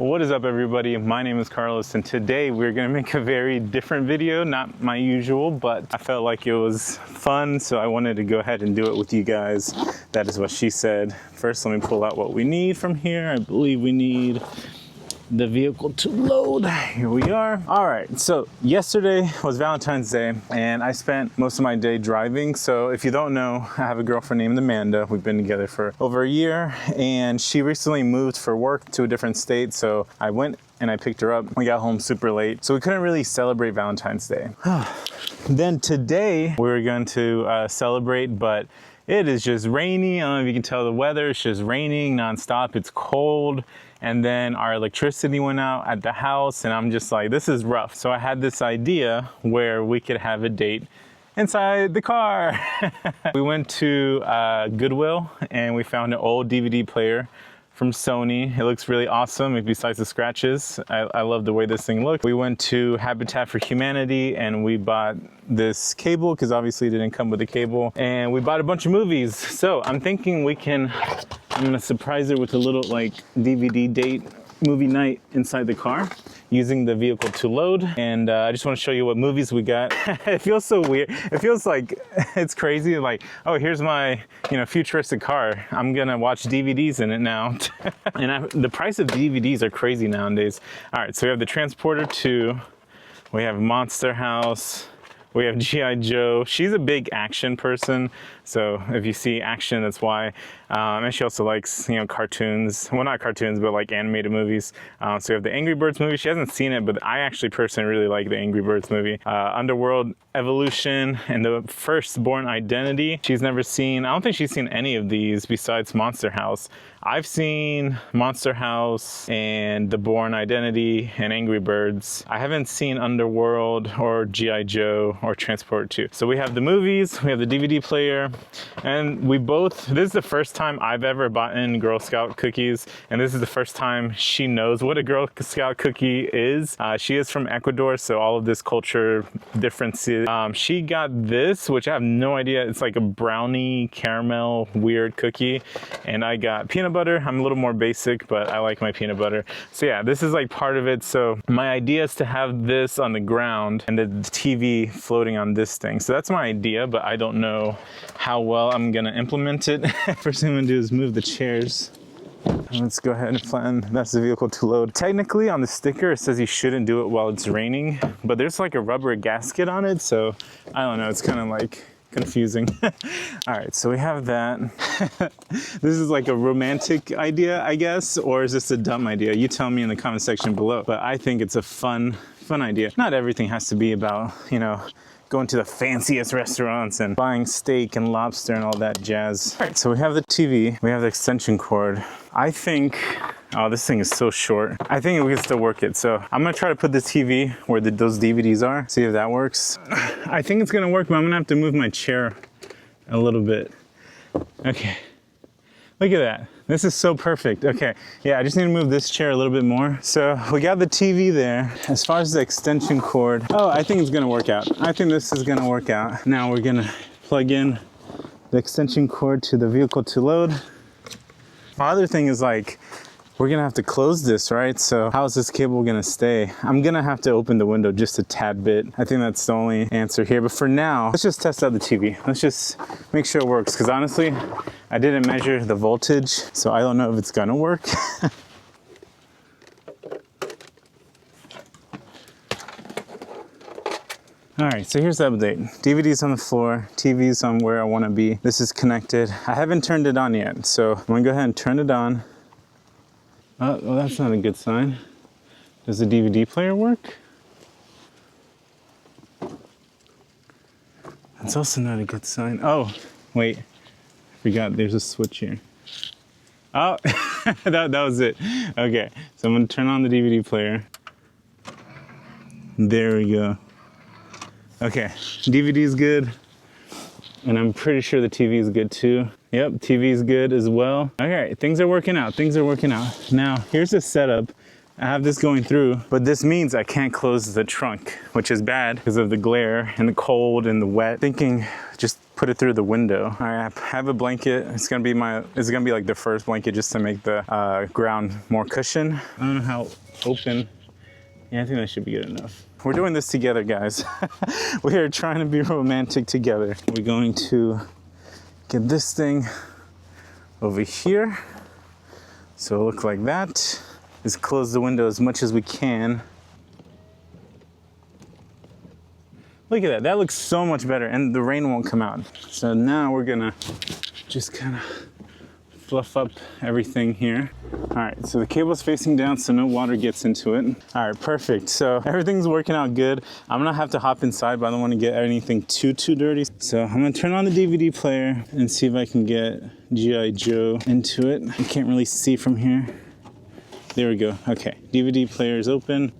What is up, everybody? My name is Carlos, and today we're gonna make a very different video, not my usual, but I felt like it was fun, so I wanted to go ahead and do it with you guys. That is what she said. First, let me pull out what we need from here. I believe we need the vehicle to load. Here we are. All right, so yesterday was Valentine's Day and I spent most of my day driving. So if you don't know, I have a girlfriend named Amanda. We've been together for over a year and she recently moved for work to a different state. So I went and I picked her up. We got home super late, so we couldn't really celebrate Valentine's Day. Then today we were going to celebrate, but it is just rainy. I don't know if you can tell the weather. It's just raining nonstop. It's cold. And then our electricity went out at the house and I'm just like, this is rough. So I had this idea where we could have a date inside the car. We went to Goodwill and we found an old DVD player from Sony. It looks really awesome, besides the scratches. I love the way this thing looks. We went to Habitat for Humanity and we bought this cable, because obviously it didn't come with a cable. And we bought a bunch of movies. So I'm thinking I'm gonna surprise her with a little like DVD date movie night inside the car using the vehicle to load. And I just want to show you what movies we got. It feels so weird. It feels like it's crazy. Like, oh, here's my futuristic car. I'm gonna watch DVDs in it now. And the price of DVDs are crazy nowadays. All right, so we have the Transporter 2. We have Monster House. We have G.I. Joe. She's a big action person, so if you see action, that's why. And she also likes, cartoons. Well, not cartoons, but like animated movies. So we have the Angry Birds movie. She hasn't seen it, but I actually personally really like the Angry Birds movie. Underworld, Evolution, and the first Born Identity. She's never seen. I don't think she's seen any of these besides Monster House. I've seen Monster House and The Born Identity and Angry Birds. I haven't seen Underworld or G.I. Joe or Transport 2. So we have the movies, we have the DVD player, and this is the first time I've ever bought in Girl Scout cookies, and this is the first time she knows what a Girl Scout cookie is. She is from Ecuador, so all of this culture differences. She got this, which I have no idea. It's like a brownie caramel weird cookie, and I got peanut butter. I'm a little more basic, but I like my peanut butter. So yeah, this is like part of it. So my idea is to have this on the ground and the TV floating on this thing. So that's my idea, but I don't know how well I'm gonna implement it. First thing I'm gonna do is move the chairs. Let's go ahead and flatten. That's the vehicle to load. Technically on the sticker, it says you shouldn't do it while it's raining, but there's like a rubber gasket on it. So I don't know, it's kind of like confusing. All right, so we have that. This is like a romantic idea, I guess, or is this a dumb idea? You tell me in the comment section below, but I think it's a fun idea. Not everything has to be about, going to the fanciest restaurants and buying steak and lobster and all that jazz. All right, so we have the TV, we have the extension cord. I think, oh, this thing is so short. I think we can still work it. So I'm gonna try to put the TV where those DVDs are, see if that works. I think it's gonna work, but I'm gonna have to move my chair a little bit. Okay, look at that. This is so perfect. Okay, yeah, I just need to move this chair a little bit more. So we got the TV there. As far as the extension cord, oh, I think it's gonna work out. I think this is gonna work out. Now we're gonna plug in the extension cord to the vehicle to load. My other thing is like, we're gonna have to close this, right? So how is this cable gonna stay? I'm gonna have to open the window just a tad bit. I think that's the only answer here. But for now, let's just test out the TV. Let's just make sure it works. Because honestly, I didn't measure the voltage, so I don't know if it's gonna work. All right, so here's the update. DVD's on the floor, TV's on where I wanna be. This is connected. I haven't turned it on yet, so I'm gonna go ahead and turn it on. Oh, well, that's not a good sign. Does the DVD player work? That's also not a good sign. Oh, wait, I forgot there's a switch here. Oh, that was it. Okay, so I'm gonna turn on the DVD player. There we go. Okay, DVD is good. And I'm pretty sure the TV is good too. Yep, TV is good as well. Okay, things are working out, things are working out. Now, here's the setup. I have this going through, but this means I can't close the trunk, which is bad because of the glare and the cold and the wet. Thinking just put it through the window. All right, I have a blanket. It's gonna be like the first blanket just to make the ground more cushion. I don't know how open. Yeah, I think that should be good enough. We're doing this together, guys. We are trying to be romantic together. We're going to get this thing over here. So it'll look like that. Just close the window as much as we can. Look at that, that looks so much better and the rain won't come out. So now we're gonna just kind of fluff up everything here. All right, so the cable's facing down so no water gets into it. All right, perfect. So everything's working out good. I'm gonna have to hop inside, but I don't wanna get anything too dirty. So I'm gonna turn on the DVD player and see if I can get G.I. Joe into it. I can't really see from here. There we go, okay. DVD player is open.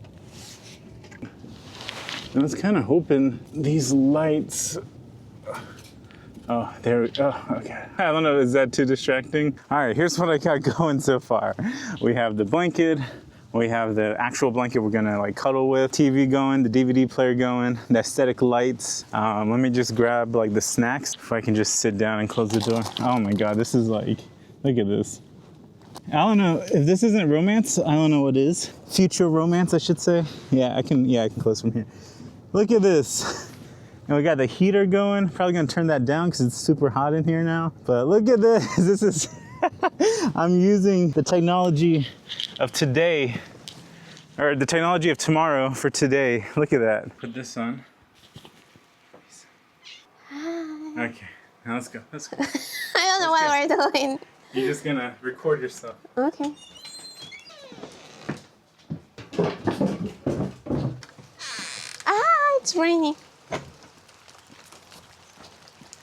I was kind of hoping these lights. Oh, there we go. Oh, okay. I don't know, is that too distracting? All right, here's what I got going so far. We have the blanket, we have the actual blanket we're gonna like cuddle with, TV going, the DVD player going, the aesthetic lights. Let me just grab like the snacks if I can just sit down and close the door. Oh my God, this is like, look at this. I don't know, if this isn't romance, I don't know what is. Future romance, I should say. Yeah, I can close from here. Look at this. And we got the heater going. Probably gonna turn that down because it's super hot in here now. But look at this. This is, I'm using the technology of today, or the technology of tomorrow for today. Look at that. Put this on. Okay, now let's go. Let's go. I don't know what we're doing. You're just gonna record yourself. Okay. Ah, it's raining.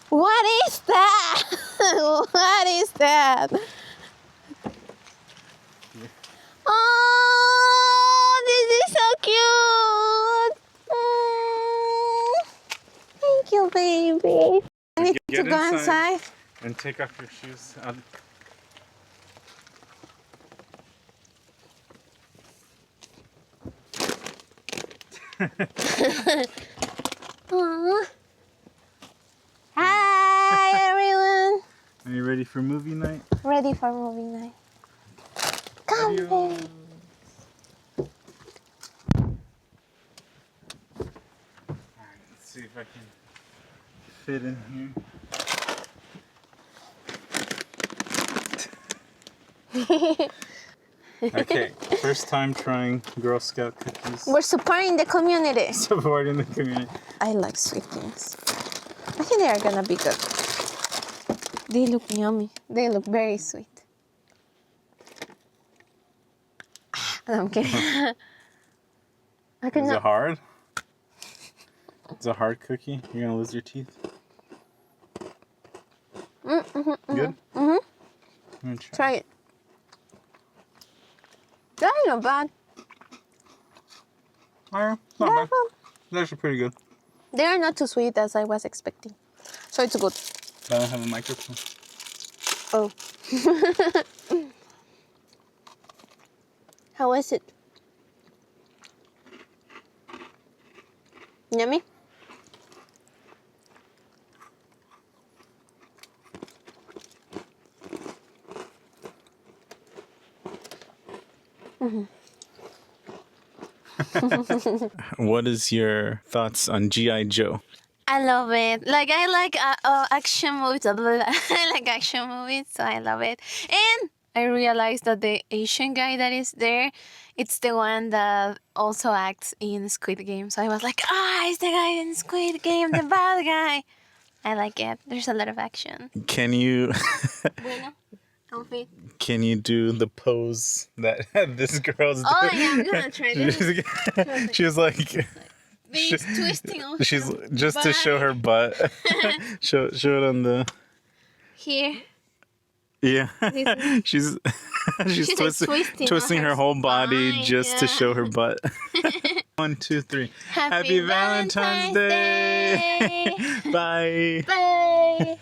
What is that? What is that? Yeah. Oh, this is so cute. Thank you, baby. I need to go inside. And take off your shoes. Aww. Hi, everyone. Are you ready for movie night? Ready for movie night. Come, baby. Alright, let's see if I can fit in here. Okay, first time trying Girl Scout cookies. We're supporting the community. Supporting the community. I like sweet things. I think they are gonna be good. They look yummy. They look very sweet. I'm kidding. I Is it hard? It's a hard cookie. You're gonna lose your teeth. Good? Mm-hmm. Try it. That's not bad. Not bad. It's actually pretty good. They are not too sweet as I was expecting. So it's good. I don't have a microphone. Oh. How is it? Yummy? What is your thoughts on G.I. Joe? I love it. Like, I like action movies. I like action movies, so I love it. And I realized that the Asian guy that is there, it's the one that also acts in Squid Game. So I was like, it's the guy in Squid Game, the bad guy. I like it. There's a lot of action. Can you... Bueno. Outfit. Can you do the pose that this girl's doing? Oh yeah, I'm gonna try this. She was like... She's twisting on She's her just butt. to show her butt. show it on the... Here. Yeah. she's twisting her whole body spine, just to show her butt. 1, 2, 3. Happy Valentine's Day. Bye. Bye.